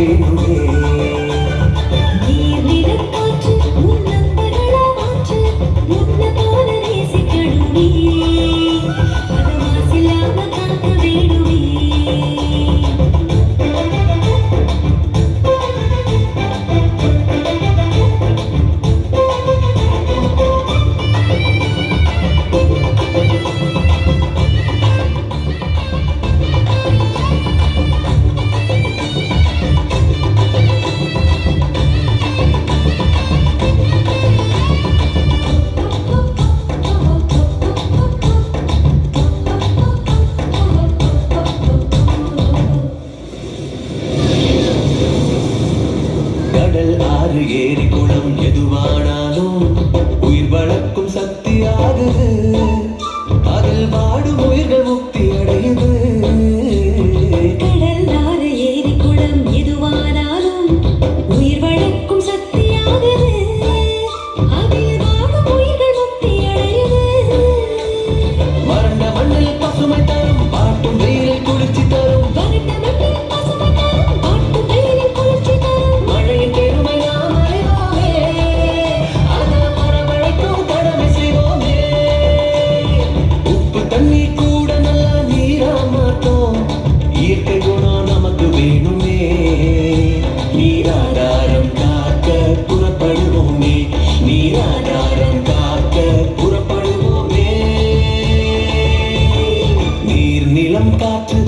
வேணுமே. கடல் ஆறு ஏரி குளம் எதுவானாலும் உயிர் வளர்க்கும் சக்தியாகுது. அதில் வாடும் உயிர்கள் முக்தி அடையுது. கடல் ஆறு ஏரி குளம் எதுவானாலும் உயிர் வளர்க்கும் சக்தியாகுது. அதில் வாடும் உயிர்கள் முக்தி அடையுது. வறண்ட மண்ணில் பசுமை தரும் பாட்டும் வெயிலில் குளிர்ச்சி தரும். வறண்ட மண்ணில் பசுமை தரும் பாட்டும் வெயிலில் குளிர்ச்சி தரும். மழையின் பெருமை நாம் அறிவோமே, அதை வரவழைக்கும் கடமை செய்வோமே. உப்பு தண்ணீர் கூட நல்ல நீரா மாட்டோம். இயற்கை குணம் நமக்கு வேணுமே. நீராதாரம் காக்க புறப்படுவோமே. நீராதாரம் காக்க புறப்படுவோமே. நீர் நிலம் காற்று